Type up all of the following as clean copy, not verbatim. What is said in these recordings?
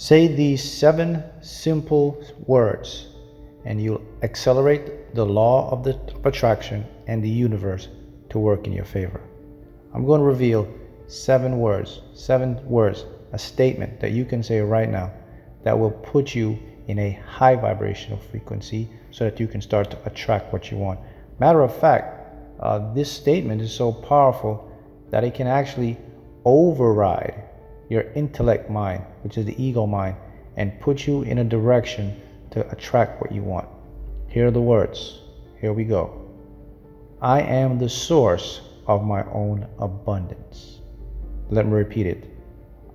Say these 7 simple words and you'll accelerate the law of attraction and the universe to work in your favor. I'm going to reveal 7 words, a statement that you can say right now that will put you in a high vibrational frequency so that you can start to attract what you want. Matter of fact, this statement is so powerful that it can actually override your intellect mind, which is the ego mind, and put you in a direction to attract what you want. Here are the words. Here we go. I am the source of my own abundance. Let me repeat it.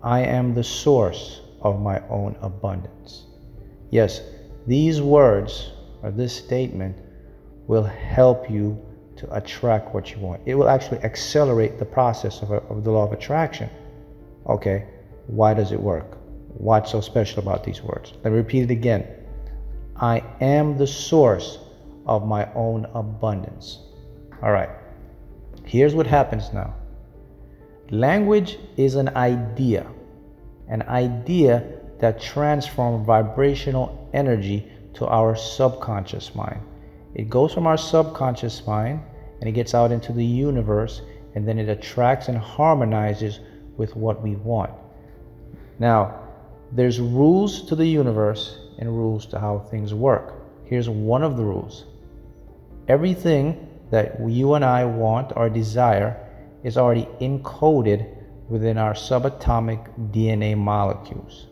I am the source of my own abundance. Yes, these words or this statement will help you to attract what you want. It will actually accelerate the process of the law of attraction. Okay, why does it work? What's so special about these words? Let me repeat it again. I am the source of my own abundance. All right, here's what happens now. Language is an idea that transforms vibrational energy to our subconscious mind. It goes from our subconscious mind and it gets out into the universe, and then it attracts and harmonizes with what we want. Now, there's rules to the universe and rules to how things work. Here's one of the rules. Everything that you and I want or desire is already encoded within our subatomic DNA molecules.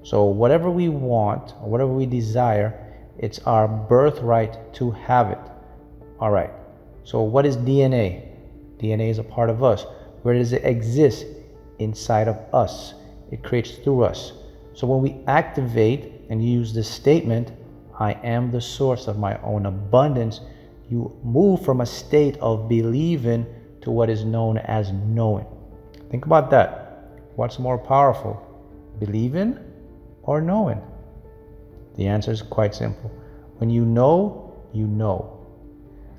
So whatever we want or whatever we desire, it's our birthright to have it. All right. So what is DNA? DNA is a part of us. Where does it exist? Inside of us. It creates through us. So when we activate and use this statement, I am the source of my own abundance, you move from a state of believing to what is known as knowing. Think about that. What's more powerful, believing or knowing? The answer is quite simple. When you know, you know.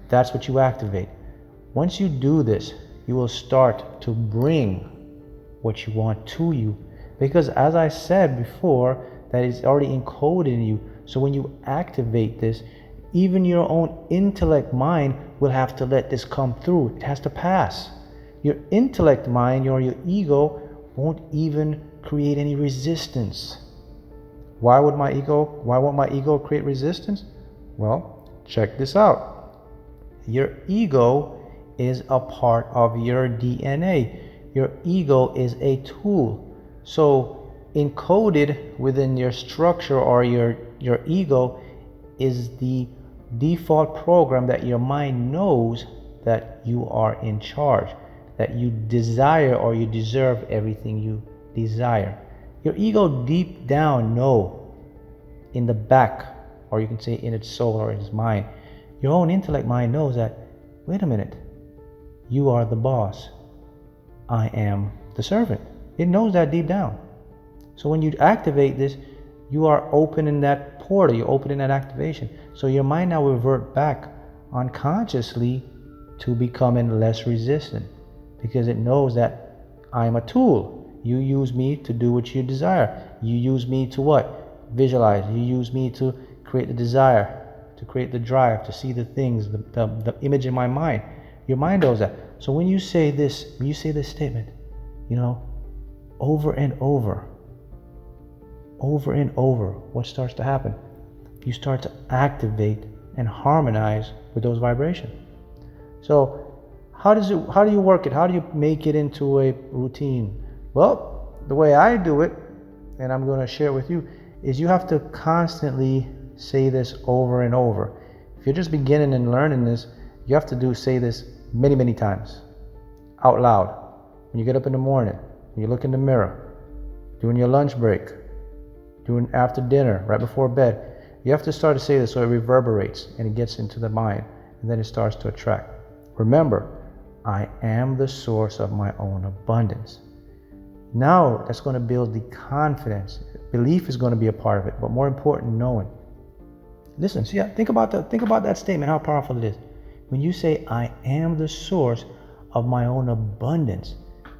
That's what you activate. Once you do this, you will start to bring what you want to you, because as I said before, that is already encoded in you. So when you activate this, even your own intellect mind will have to let this come through. It has to pass. Your intellect mind or your ego won't even create any resistance. Why won't my ego create resistance? Well, check this out. Your ego is a part of your DNA. Your ego is a tool. So encoded within your structure or your ego is the default program that your mind knows that you are in charge, that you desire or you deserve everything you desire. Your ego deep down in the back, or you can say in its soul or in its mind, your own intellect mind knows that, wait a minute, you are the boss. I am the servant. It knows that deep down. So when you activate this, you are opening that portal, you're opening that activation. So your mind now will revert back unconsciously to becoming less resistant, because it knows that I'm a tool. You use me to do what you desire. You use me to what? Visualize. You use me to create the desire, to create the drive, to see the things, the image in my mind. Your mind knows that. So when you say this statement, over and over, what starts to happen? You start to activate and harmonize with those vibrations. So how do you work it? How do you make it into a routine? Well, the way I do it, and I'm going to share with you, is you have to constantly say this over and over. If you're just beginning and learning this, you have to say this many, many times out loud. When you get up in the morning, when you look in the mirror, during your lunch break, during after dinner, right before bed, you have to start to say this so it reverberates and it gets into the mind, and then it starts to attract. Remember, I am the source of my own abundance. Now that's going to build the confidence. Belief is going to be a part of it, but more important, knowing. Listen, see, think about that statement, how powerful it is. When you say, I am the source of my own abundance,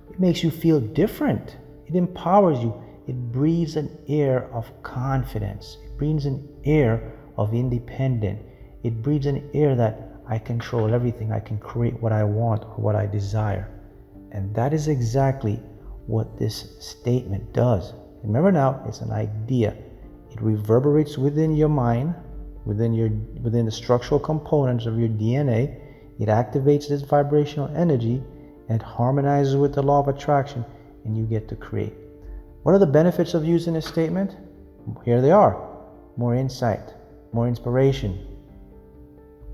it makes you feel different. It empowers you. it breathes an air of confidence. It breathes an air of independent. It breathes an air that I control everything. I can create what I want or what I desire. And that is exactly what this statement does. Remember now, it's an idea. It reverberates within your mind, within the structural components of your DNA. It activates this vibrational energy and it harmonizes with the law of attraction, and you get to create. What are the benefits of using this statement? Here they are. More insight, more inspiration,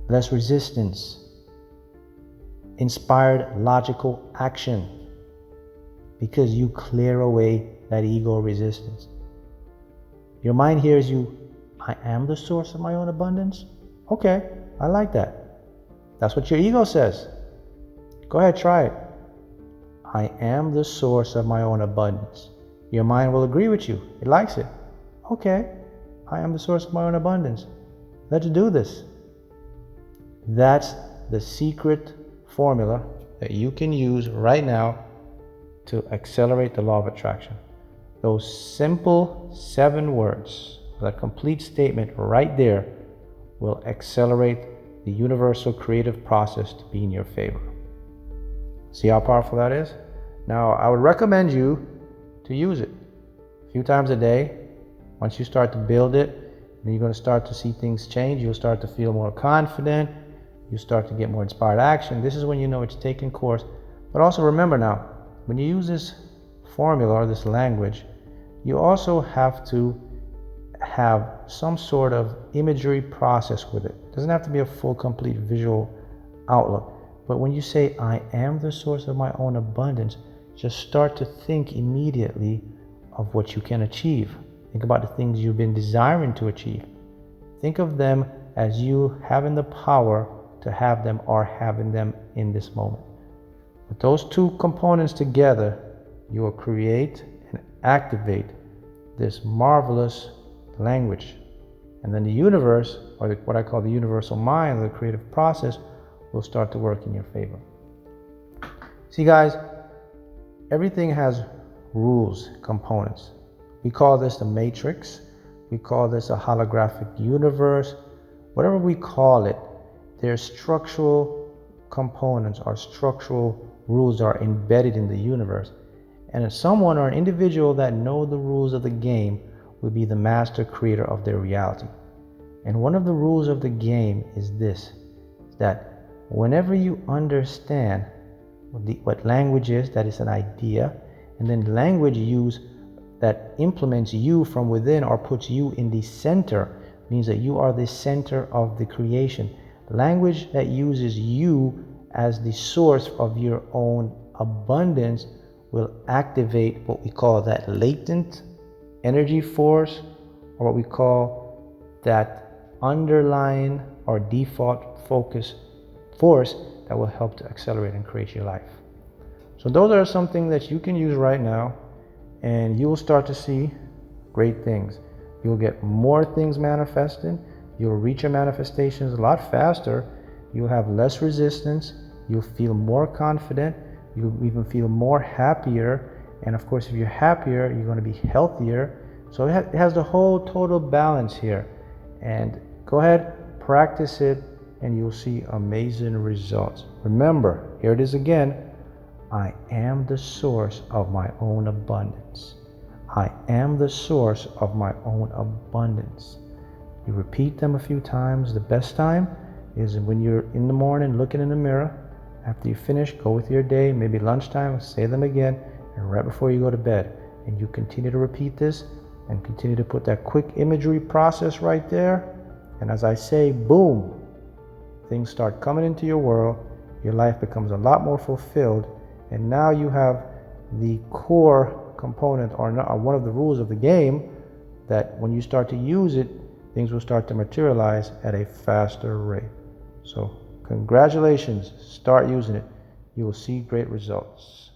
less resistance, inspired logical action, because you clear away that ego resistance. Your mind hears you, I am the source of my own abundance. Okay, I like that. That's what your ego says. Go ahead, try it. I am the source of my own abundance. Your mind will agree with you. It likes it. Okay, I am the source of my own abundance. Let's do this. That's the secret formula that you can use right now to accelerate the law of attraction. Those simple 7 words, that complete statement right there, will accelerate the universal creative process to be in your favor. See how powerful that is? Now, I would recommend you to use it a few times a day. Once you start to build it, then you're going to start to see things change. You'll start to feel more confident. You start to get more inspired action. This is when you know it's taking course. But also remember now, when you use this formula or this language, you also have to have some sort of imagery process with it. It doesn't have to be a full, complete visual outlook. But when you say, I am the source of my own abundance, just start to think immediately of what you can achieve. Think about the things you've been desiring to achieve. Think of them as you having the power to have them or having them in this moment. With those 2 components together, you will create and activate this marvelous language. And then the universe, or what I call the universal mind, or the creative process, will start to work in your favor. See guys, everything has rules, components. We call this the matrix. We call this a holographic universe. Whatever we call it, there's structural components or structural rules are embedded in the universe. And someone or an individual that know the rules of the game will be the master creator of their reality. And one of the rules of the game is this, that whenever you understand what language is, that is an idea, and then language use that implements you from within or puts you in the center, means that you are the center of the creation. Language that uses you as the source of your own abundance will activate what we call that latent energy force, or what we call that underlying or default focus force that will help to accelerate and create your life. So those are something that you can use right now, and you will start to see great things. You'll get more things manifesting. You'll reach your manifestations a lot faster. You'll have less resistance. You'll feel more confident. You'll even feel more happier. And of course, if you're happier, you're going to be healthier. So it has the whole total balance here. And go ahead, practice it, and you'll see amazing results. Remember, here it is again. I am the source of my own abundance. I am the source of my own abundance. You repeat them a few times. The best time is when you're in the morning looking in the mirror. After you finish, go with your day, maybe lunchtime, say them again, and right before you go to bed. And you continue to repeat this and continue to put that quick imagery process right there. And as I say, boom, things start coming into your world. Your life becomes a lot more fulfilled. And now you have the core component or one of the rules of the game, that when you start to use it, things will start to materialize at a faster rate. So congratulations, start using it. You will see great results.